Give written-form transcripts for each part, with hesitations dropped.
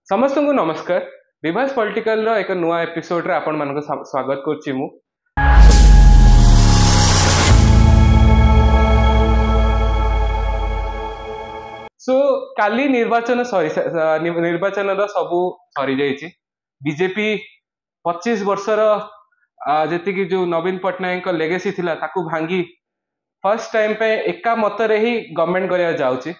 समस्त को नमस्कार। विभास पॉलिटिकल रो एक नुआ एपिसोड रे आपण मानको स्वागत करछि मु। सो काली निर्वाचन निर्वाचन रो सबु सरी जाइछि। बीजेपी 25 वर्षर जेति कि जो नवीन पटनायक का लेगेसी थिला ताकू भांगी फर्स्ट टाइम पे एका मत रे ही गवर्नमेंट करिया जाउछि।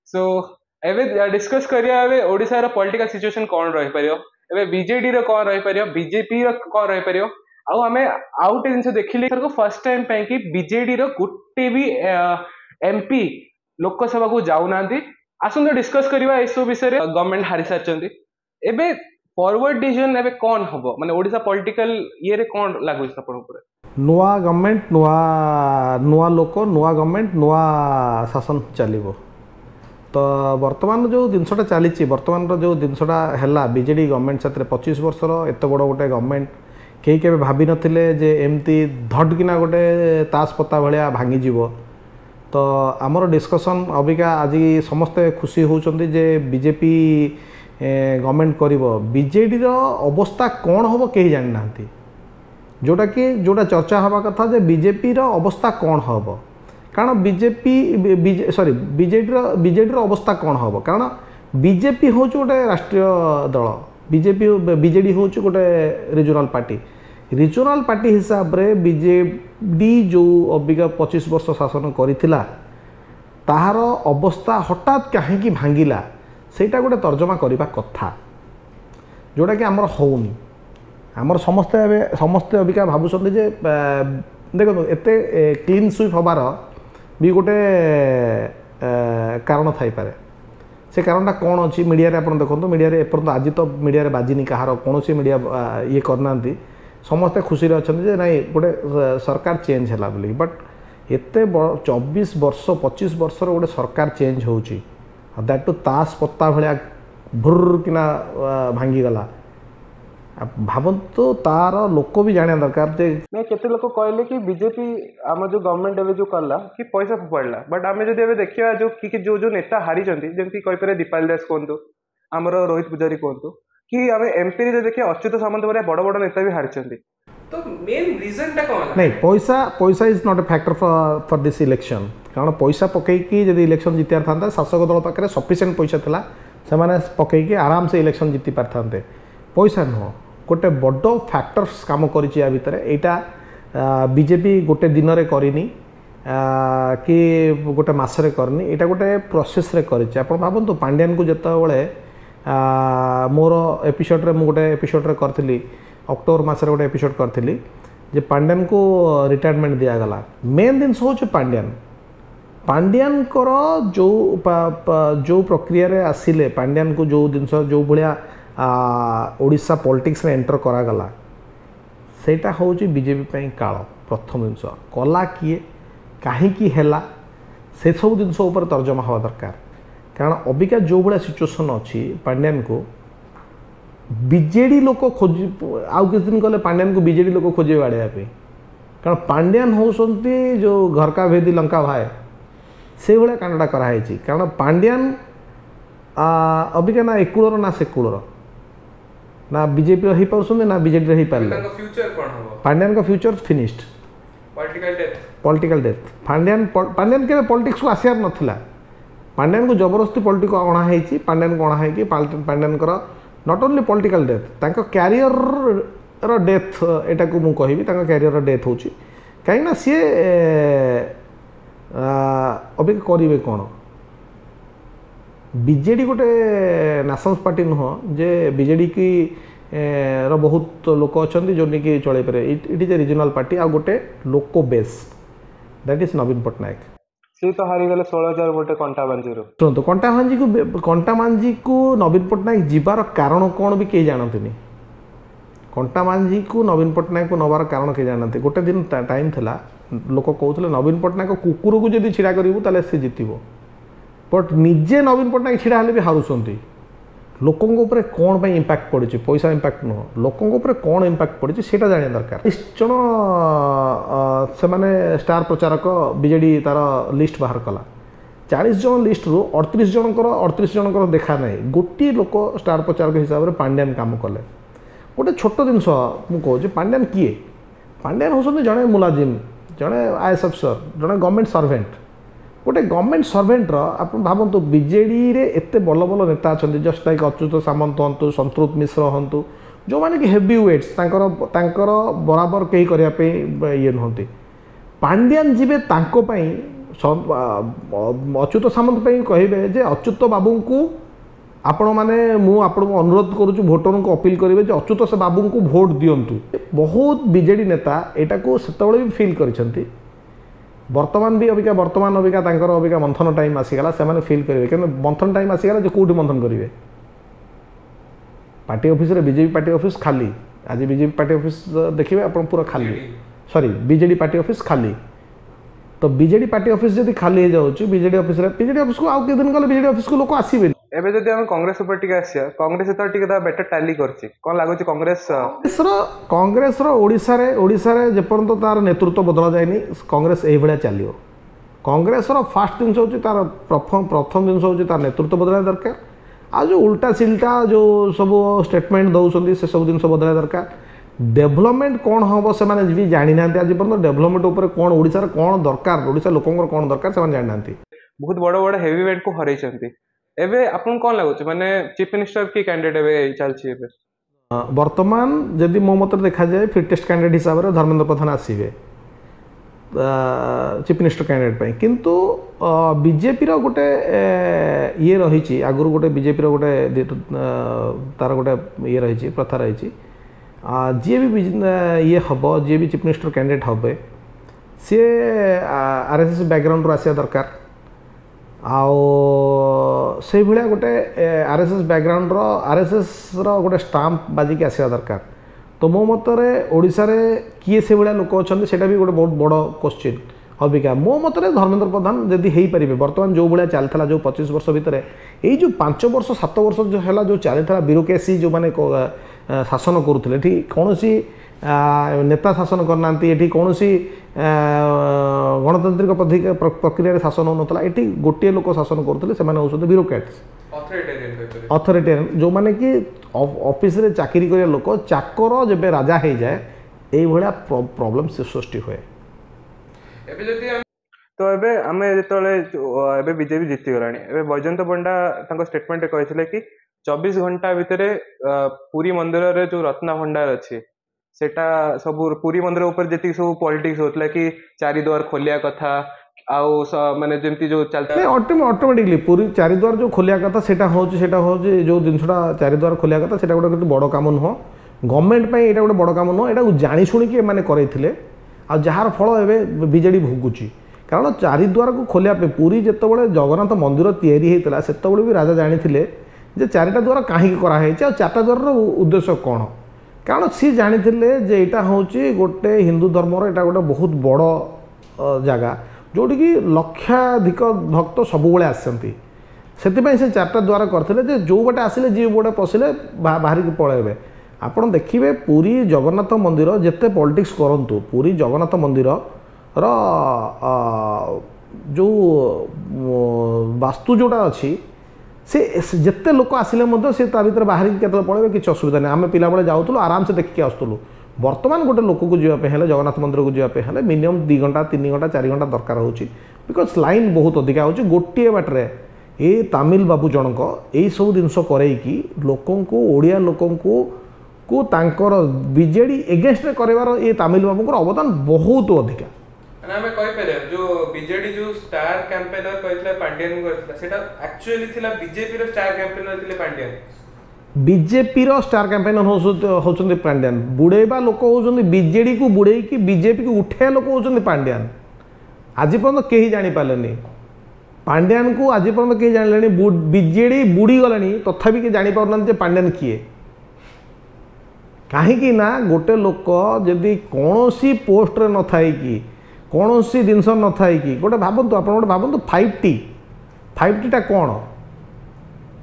सो एबे डिस्कस करिया एबे ओडिसा रो पॉलिटिकल सिचुएशन कोन रहि परियो, एबे बीजेडी रो कोन रहि परियो, बीजेपी रो कोन रहि परियो। आउ हमें आउट जिनसे देखिले को फर्स्ट टाइम पे कि बीजेडी रो गुट्टे भी एमपी लोकसभा को जाउ नांती। आसुन डिस्कस करिवा एसो विषय रे गवर्नमेंट हारि सारचंती। एबे फॉरवर्ड डिसीजन एबे कोन हबो माने ओडिसा पॉलिटिकल ये रे कोन लागु अपन ऊपर नुआ गवर्नमेंट नुआ लोक नुआ गवर्नमेंट नुआ शासन चलिबो। तो वर्तमान जो जिनसटा चली वर्तमान जो जिनसटा है बीजेडी गवर्नमेंट से 25 वर्षर एत बड़ गोटे गवर्नमेंट कई के भाभी नथिले जे एमती धडकिना गोटे तास पत्ता भाया भांगी। तो आमर डिस्कसन अबिका आज समस्ते खुशी होउचंदी जे बीजेपी गवर्नमेंट करिवो। बीजेडी रो अवस्था कौन हम कहीं जानि नांती, जोटा चर्चा हवा कथा जे बीजेपी रो अवस्था कौन हम, कारण बीजेडी रो अवस्था कौन हम, कारण बीजेपी हूँ गोटे राष्ट्रीय दल, बीजेडी हूँ गोटे रिजनल पार्टी हिसाब रे बीजेडी जो अबिका 25 वर्ष शासन करिथिला ताहार अवस्था हठात कहीं भांगिला सेटा गोटे तर्जमा करबा कथा, जोटा कि आमर होउनी। आमर समस्ते अबिका भाबुछन्ते जे देखो एते क्लीन स्वीप हबार भी गोटे कारण थाई पारे। से कारणटा कौन अच्छी मीडिया रे आपण देखो, मीडिया रे एपर्यंत आज तो मीडिया रे बाजिनी कहार कौन मीडिया ये करना समस्ते खुशी अच्छे जे नाई गोटे सरकार चेंज है बोली। बट एते 25 वर्ष गोटे सरकार चेंज होउची दैट टू तास पत्ता भाया भुर किना भांगीगला। भावतु तार लोक भी जाना दरकार जे नहीं केते लोक कहले कि बीजेपी आम जो गवर्नमेंट एवं जो कला कि पैसा फोपाड़ा। बट आम जब देखा जो नेता हारी जमी कहीपर दीपाली दास कहतु आमर रोहित पूजारी कहतु कि आम एमपी रे देखिए अच्युत सामंत भाया बड़ बड़ नेता भी हारी। तो मेन रीजन टा कौन नहीं पैसा is not a factor for this election. कारण पैसा पकईकी जब इलेक्शन जीतार था शासक दल पाखे सफिशिएंट पैसा था से पकईकी आराम से इलेक्शन जीति पार था। पैसा नुह गोटे बड़ फैक्टर्स काम करिया भितर यहाँ बीजेपी गोटे दिन रे करनी कि गोटे मसरे करनी, यहाँ गोटे प्रोसेस रे करिछि। आपण भावतु पांड्यान को जितेबाला मोर एपिसोड रे गोटे एपिसोड रे करथिली अक्टोबर मासरे गोटे एपिसोड करथिली जे पांड्यान को रिटायरमेंट दियागला। मेन जिनस हूँ पांड्यान जो प्रक्रिया रे आसिले पांड्यान को जो जिनस जो भाया ओडिशा पॉलिटिक्स रे एंटर करागला सेटा हूँ बीजेपी काल। प्रथम जिनस कला किए कहीं है से सब जिनस तर्जमा हवा दरकार। कारण अबिका जो भाया सिचुएसन अच्छी पांड्यान को बीजेडी लोक खोज आउ किस दिन कले पांड्यान को बीजेडी लोक खोजे बाड़िया। कारण पांड्यान होती जो घर का भेदी लंका भाई से भाया कांडा कराई। कारण पांड्यान अबिका ना एकुलर ना सेकुलर ना बीजेपी रही पार्सन ना बीजेडी रही पारे। पांड्यान का future finished political death. Pandian के पॉलिटिक्स को आसार नाला। पांड्यान को जबरदस्ती पॉलिटिक्स अणाई। पांड्यान को अणाई Pandian not only political death तांको कैरियर डेथ एटा को मु कहिबी कैरियर डेथ होची कहीं सी अभी करेंगे कौन। बीजेडी गोटे नेशनल पार्टी नुह जे बीजेडी की रो बहुत लोक अच्छा जो कि चल पारे। It is a regional party आ गोटे लोक base that is Naveen Patnaik. सी तो हारी गले 16,000 वोटे कंटाबांजी रो। सुनतो कंटामांझी को नवीन पटनायक जीवार कारण कौन भी कहीं जानते। कंटामांझी को नवीन पटनायक को नवार कारण कहीं जानते। गोटे दिन टाइम था लोक कहते नवीन पटनायक कुकुर को जब छिड़ा करूँ सी जितब। बट निजे नवीन पटनायक छिड़ा भी हारुंट। लोकों ऊपर कौन पर इंपैक्ट पड़ी, पैसा इंपैक्ट नुह, लोकों ऊपर कौन इंपैक्ट पड़ी सेटा जाना दरकार। 20 जन से स्टार प्रचारक बीजेडी तार लिस्ट बाहर कला 40 जन लिस्ट्रु 38 जनकर देखा ना गोटे लोक स्टार प्रचारक हिसाब से पांड्यान काम कले गोटे छोट जिनस मुझे पांड्यान किए पांड्यान होती जड़े मुलाजिम जड़े आईएएस अफिसर जड़े गवर्नमेंट सर्वेंट गोटे गवर्नमेंट सर्वेंटर आप भावतु बीजेडी रे एते बल बल नेता अच्छा जस्ट लाइक अच्युत सामंत हूँ संतृप्त मिश्र हूँ जो मैंने कि हेवी वेट्स तांकर बराबर कहीं करने ये नुहति पांड्यान जीवे अच्युत सामंत कहे जे अच्युत बाबू को आपण मैंने आपको अनुरोध करुँ भोटर को अपील करेंगे जे अच्युत से बाबू को भोट दिंतु बहुत बीजेडी नेता यहाँ को सेतबे भी फिल कर वर्तमान भी अबिका अबिका मंथन टाइम आसीगला से फिल करेंगे कि मंथन टाइम आसीगला जो कौटी मंथन करेंगे पार्टी ऑफिस रे बीजेपी पार्टी ऑफिस खाली आज बीजेपी पार्टी ऑफिस देखिए आप पूरा खाली सॉरी बीजेडी पार्टी ऑफिस खाली तो बीजेडी पार्टी ऑफिस जब खाली हो जाऊँ बीजेडी ऑफिस को आउ के दिन गले बीजेडी ऑफिस को लोक आसबे एबे जदि हम कांग्रेस ऊपर टिके आसिया कांग्रेस एतर टिके बेटर टैली करछि कोन लागो कांग्रेस रो ओडिसा रे जेपर्यंत तार नेतृत्व बदला जायनी कांग्रेस एही भलिया चलियो कांग्रेस रो फास्ट दिन होची तार प्रथम दिन होची तार नेतृत्व बदला दरकार आ जो उल्टा सिल्टा जो सब स्टेटमेंट दौरान से सब जिन बदला दरकार डेभलपमेंट कौन हम से भी जानी ना आज पर्यटन डेभलपमेंट उपर कौन ओडिसा कौन दरकार ओडिसा लोकंर कौन दरकार से जानी ना बहुत बड़ बड़ हेवी वेट को हरई एबे आपन कौन लगुच माने चीफ मिनिस्टर की कैंडिडेट एबे चलछि एबे वर्तमान जदि मो मत देखा जाए फिटेस्ट कैंडिडेट हिसाब से Dharmendra Pradhan आसीबे chief minister candidate पे किंतु बीजेपी रो गोटे ये रही आगुरी गोटे बीजेपी रो गोटे तार गोटे ये रही प्रथा रही जी भी ये हम जी भी चीफ मिनिस्टर कैंडिडेट हे सी आरएसएस बैकग्राउंड आसिया दरकार से भाया गोटे आरएसएस बैकग्राउंड आरएसएस गोटे स्टाम्प बाजिक आसा दरकार तो मो मतरे ओडिशा रे किए से भाया लोक अच्छा से भी गोटे बहुत बड़ क्वेश्चन अबिका मो मतरे धर्मेंद्र प्रधान जदि हो पारे बर्तमान जो भाया चलता जो 25 वर्ष भितर यही जो 5 वर्ष 7 वर्ष जो है जो चलता ब्यूरोक्रेसी जो मैंने शासन करुले ये कौन नेता शासन करना ये कौन गणतांत्रिक प्रक्रिया शासन होता ये गोटे लोक शासन करुले से होते ब्यूरोक्रेट्स अथॉरिटेरियन जो माने कि ऑफिस रे चाकरी करिया लोक चाकर जब राजा हो जाए यही भाया प्रॉब्लम से सृष्टि हुए तो एबे आमे जेतले एबे बीजेपी जीति गलानी एबे बैजयंत पंडा तांको स्टेटमेंट कहथिले कि 24 घंटा भितरे पुरी मंदिर रे जो रत्न भंडार अछि सेटा सब पुरी मंदिर ऊपर जेति सब पॉलिटिक्स होतला कि चारि द्वार खोलिया कथा आउ माने जेमती जो चलता ऑटोमेटिकली पूरी चारि द्वार जो खोलिया कथा सेटा होची जो जिनसटा चारि द्वार खोलिया कथा सेटा गोटे बड़ काम नुह गवर्नमेंट पे एटा गोटे बड़ काम नुह एटा जानि शुणी के माने करैथिले आ जार फल एबे बीजेडी भोगुची कारण चारि द्वार को खोलिया पे पूरी जेतबेले जगन्नाथ मंदिर तैयारी हेतला सेतबेले भी राजा जानिथिले जे चारिटा द्वार काहे करा हेछि आ चारटा द्वार रो उद्देश्य कोन कारण सी जानिथिले जे एटा होची गोटे हिंदू धर्म रो एटा गोटे बहुत बड़ जगह जोटी कि लक्षाधिक भक्त सबुबले आसती से चारटा द्वार करते जो बाटे आसिले जी बाटे पशिले बाहर की पलैबे आपड़ देखिए पुरी जगन्नाथ मंदिर जिते पॉलिटिक्स करंतु पुरी जगन्नाथ मंदिर जो वास्तु जोटा अच्छी से जिते लोक आसिले से भर बाहर के पलैबे किसी असुविधा नहीं आम पिला जाऊँ आराम से देखिए आसुलु वर्तमान गोटे लोक को जावाई है जगन्नाथ मंदिर को जावाई मिनिमम 2 घंटा 3 घंटा 4 घंटा दरकार हो बिकज लाइन बहुत अधिका हो गोटे बाटे ये तमिल बाबू जनक यही सब जिनस करैकी लोकों को ओडिया लोकों को तांकर बीजेडी एगेंस्ट करवार ये तमिल बाबू अवदान बहुत अधिका आमे कहि पारे जो बीजेडी जो स्टार कैंपेनर कहथिला पांड्यान करथिला सेटा एक्चुअली थिला बीजेपी रो स्टार कैंपेनर थिले पांड्यान बीजेपी रो स्टार कैंपेनर होचंदी पांड्यान बुड़ेबा लोक होचंदी बीजेडी को बुड़े की बीजेपी को उठे लोक होचंदी पांड्यान आज पर्यंत केही जानि पालेनी पांड्यान को आज पर्यंत केही जानलेनी बीजेडी बुड़ी गलानी तथापि के जानि पारना जे पांड्यान किए कहीं ना गोटे लोक जदि कौनसी पोस्ट रे न थाई कि कौनसी जिनस न थाई कि गोटे भाबंतु आपण गोटे भाबंतु 5T टा कौन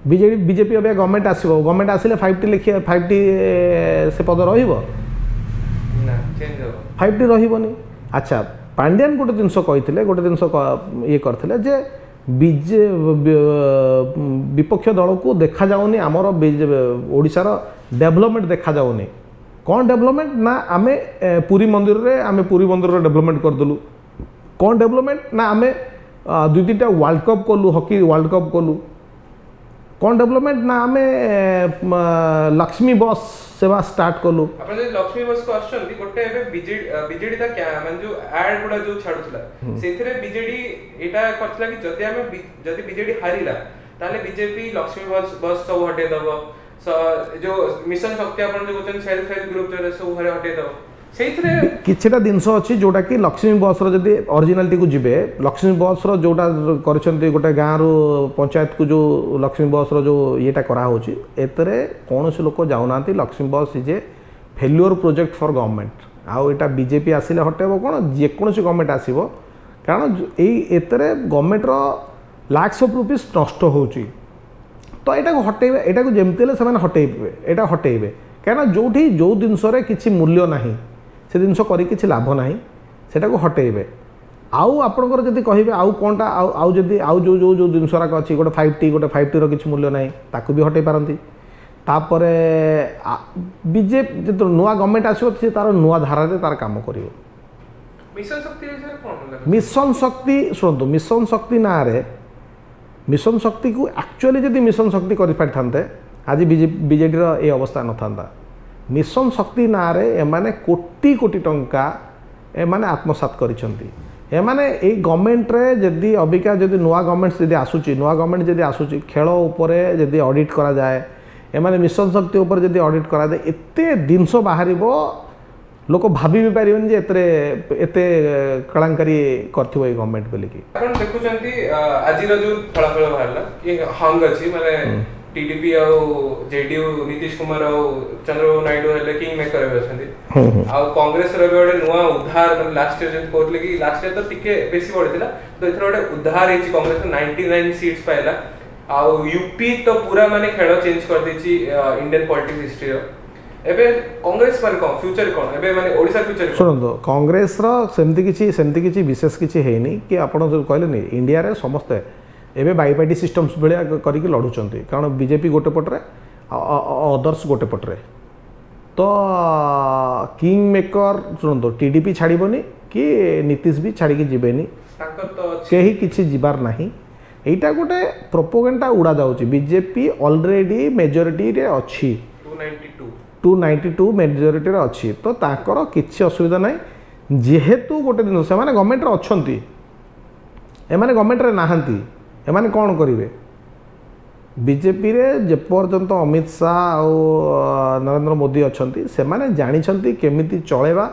बीजेपी अबे गवर्नमेंट आसीबो गवर्नमेंट आसिले 5T लिखिए 5T से पद रहिबो ना चेंज हो 5T रहिबोनी अच्छा पांड्यान गोटे जिनस कहिथिले गोटे जिनस ये करथिले जे विजे विपक्ष दल को देखा जाऊनी आमर ओडिशार डेवलपमेंट देखा जाऊनी कौन डेवलपमेंट ना आमे पुरी मंदिर रे आमे पुरी मंदिर रे डेवलपमेंट करदेलु कौन डेवलपमेंट ना आमे दुई तीन वर्ल्ड कप कलु हॉकी वर्ल्ड कप कलु कौन डेवलपमेंट ना आमे लक्ष्मी बस सेवा स्टार्ट कलु आपण जे लक्ष्मी बस को आछन गोटे एबे बीजेडी ता क्या माने जो एड गुडा जो छाडुतला सेथरे बीजेडी एटा करथला कि जदी बीजेडी हारिला ताले बीजेपी लक्ष्मी बस सब हटे दबो जो मिशन शक्ति आपण जो कहछन सेल्फ हेल्प ग्रुप जो सब हरे हटे दबो सेथरे किछटा जिनस अछि जोटा कि लक्ष्मी बस रो जदी ओरिजिनलिटी को जिबे लक्ष्मी बस रो जोटा करछन्ती गोटे गाँ रो पंचायत को जो लक्ष्मी बस रो जो येटा करा होची एतरे कोनोसी लोक जाउनांती लक्ष्मी बस is a failure project for government आउ एटा बीजेपी आसिले हटेबो कोन जे कोनोसी गवर्नमेंट आसीबो कारण एई एतरे गवर्नमेंट रो लाख्स ऑफ रुपीस नष्ट होची तो एटा को हटेबे एटा को जेमतेले से हटेबे एटा हटेबे कहना जोठी जो जिनस किसी मूल्य नाही से जिनस करी किछि लाभ नाही सेटा को हटेबे आउ आपनकर जदी कहिबे आउ कोनटा आउ जदी आउ जो जो जो जिनसराक अछि गोटे 5T रो किछि मूल्य नाही ताकू भी हटे पारंती तापरे बीजेपी जो नुआ गवर्नमेंट आसीबो से तार नुआ धारा रे तार काम करिवो मिशन शक्ति रे कोन मिशन शक्ति सुनतो मिशन शक्ति ना रे मिशन शक्ति को एक्चुअली जदी मिशन शक्ति करि पारथांते आज बीजेडी रो ए अवस्था न थांदा मिशन शक्ति ना रे एमाने कोटी कोटी टंका एमाने आत्मसात करिसंती एमाने ए गवर्नमेंट रे जदी अबिका जदी नुआ गवर्नमेंट जदी आसुची नुआ गवर्नमेंट जदी आसुची खेल ऊपर जदी ऑडिट करा जाए एमाने मिशन शक्ति ऊपर जदी ऑडिट करा जाए एते दिनसो बाहरिबो लोक भाभी भी पारिबन जे एते कलांकारी करथिबो ए गवर्नमेंट बोली की आपण देखुचंती आज रो जो फलाफल बाहरला ये हंग अछि माने टीडीपी और जेडीयू नीतीश कुमार और चंद्रबाबू नायडू हेले किंग मेकर अछंती आ कांग्रेस रो गोटे नुआ उद्धार मतलब लास्ट ईयर जन कोटले कि लास्ट ईयर तो टिके बेसी बढ़ितला तो एथरो गोटे उद्धार हेची कांग्रेस 99 सीट्स पाइला आ यूपी तो पूरा माने खेल चेंज कर देची इंडियन पॉलिटिक्स हिस्ट्री रो एबे कांग्रेस माने कोन फ्यूचर कोन एबे माने ओडिसा फ्यूचर सुनतो कांग्रेस रो सेमति किछि विशेष किछि हेनी कि आपण जो कहले नि इंडिया रे समस्त एबे बाईपार्टी सिस्टम्स भलिया करिक लड़ुचंती कारण बीजेपी गोटे पटरे अदर्स गोटे पटरे तो किंग मेकर सुनतो टीडीपी छाड़बनी कि नीतीश भी छाड़ी जीवेनी कहीं किसी जीवार नहीं एटा गोटे प्रोपोगेंडा उड़ा जाउची बीजेपी ऑलरेडी मेजॉरिटी रे अछि 292 मेजॉरिटी रे अछि तो ताकर किछि असुविधा नहीं जेहेतु गोटे दिन से माने गवर्नमेंट रे अछंती एमाने गवर्नमेंट रे नाहंती एमाने कौन करेंगे बीजेपी रे जेपर्यंत अमित शाह और नरेंद्र मोदी अच्छा से माने जानी केमिति चलेबा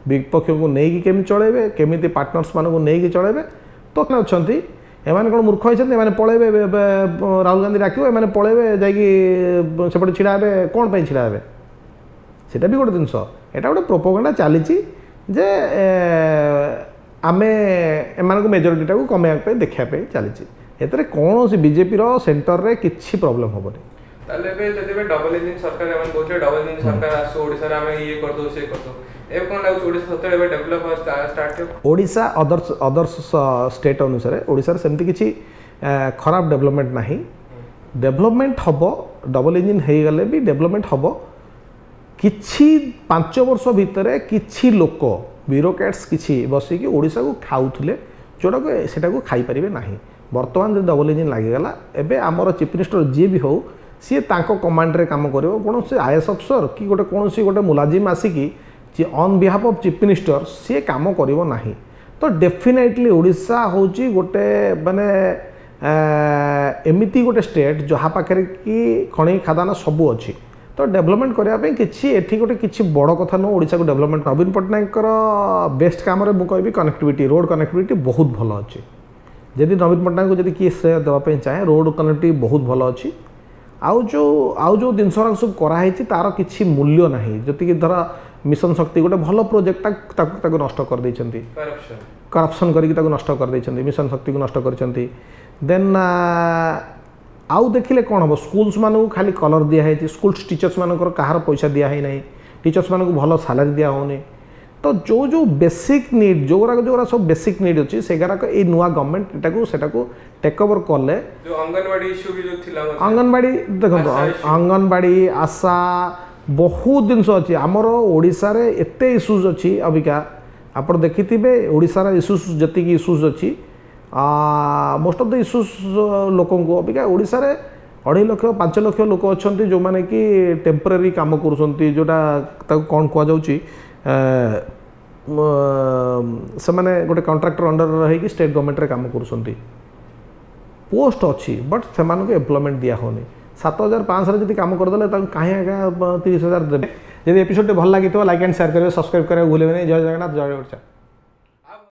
विपक्ष को नहीं केमी चलेबे केमिति पार्टनर्स मान को नहीं चलेबे तो अच्छा एमाने कौन मूर्ख होइछन्ति एमाने पळेबे राहुल गांधी डाकिबो एमाने पळेबे जाइकी सेपटे छिड़ा हेबे कोन पई छिड़ा हेबे सेटा भी गोटे जिनस एटा गोटे प्रोपोगेंडा चलीची जे आमे एमान को मेजॉरिटी को कमेया पे देखा पे चलीची एतरे कौन सी बीजेपी रो सेंटर रे किछि प्रॉब्लम होबनी ताले बे जदे डबल इंजन सरकार एमन बोले डबल इंजन सरकार आसो ओडिसा रे हम ये कर दो से कर दो ए कोन लागु ओडिसा सतरे बे डेवलप स्टार्ट हो ओडिसा अदर्स स्टेट अनुसार ओडिसा रे सेमति किछि खराब डेवलपमेंट नाही डेवलपमेंट हबो डबल इंजन हे गले भी डेवलपमेंट हबो किछि 5 वर्ष भितरे किछि लोक ब्यूरोक्रेट्स किछि बसी कि ओडिसा को खाउथले जोटा को सेटा को खाई परिबे नाही वर्तमान जो डबल इंजन लगिगला एबे आमर चीफ मिनिस्टर जी भी हो सी तांको कमांड रे काम करिवो कोन से आईएएस अफसर कि गोटे कोन सी गोटे मुलाजिम आसिकी जे on behalf of chief minister सी काम करिवो नाही तो डेफिनेटली ओडिसा होची गोटे माने एमिति गोटे स्टेट जहाँ पाखे कि खनि खादान सबू अच्छी तो डेवलपमेंट करने किसी एठी गोटे किसी बड़ कथा नुह ओडिशा को डेवलपमेंट नवीन पट्टनायक बेस्ट काम मुझे कनेक्टिविटी रोड कनेक्टिविटी बहुत भल अच्छी जदि नवीन पट्टनायक को जब किए श्रेय देवाई चाहे रोड कनेक्टिविटी बहुत भल अच्छी आउ जो जिन सब कराई तार किसी मूल्य ना जी धर मिशन शक्ति गोटे भल प्रोजेक्ट नष्ट कर देइछन्ती करप्शन करके नष्ट कर देइछन्ती मिशन शक्ति को नष्ट कर देन आउ देखिले कौन हम स्कूल्स मानक खाली कलर दिखाई स्कूल टीचर्स मानकर कहार पैसा दिखाई ना टीचर्स मानक भल सालारी दिया होनी तो जो बेसिक नीड जो सब बेसिक नीड अच्छी से ये नुआ गवर्नमेंट एटाकू सेटाकू टेक ओवर कले जो अंगनवाड़ी इश्यू भी जो थिला अंगनवाड़ी देखो अंगनवाड़ी आशा बहुत जिनस अच्छी आमर ओडिशा रे एते इश्यूज अच्छी अबिका आप देखिथे ओडिशार इश्यूज जी इश्यूज अच्छी मोस्ट ऑफ द इश्यूज लोक अबिका ओडिशा रे 2.5 लाख 5 लाख लोक अच्छा जो मैंने कि टेम्पररी काम कर जोटा कौन कहुच्छी से माने गोटे कॉन्ट्रैक्टर अंडर रही स्टेट गवर्नमेंट रे काम कर पोस्ट अच्छी बट से एम्प्लॉयमेंट दिया होनी 7,500 जब काम करदे कहीं 30,000 देते जब एपिसोड भल लगी लाइक एंड शेयर करेंगे सब्सक्राइब करेंगे भूलें जय जगन्नाथ जय ओडिशा।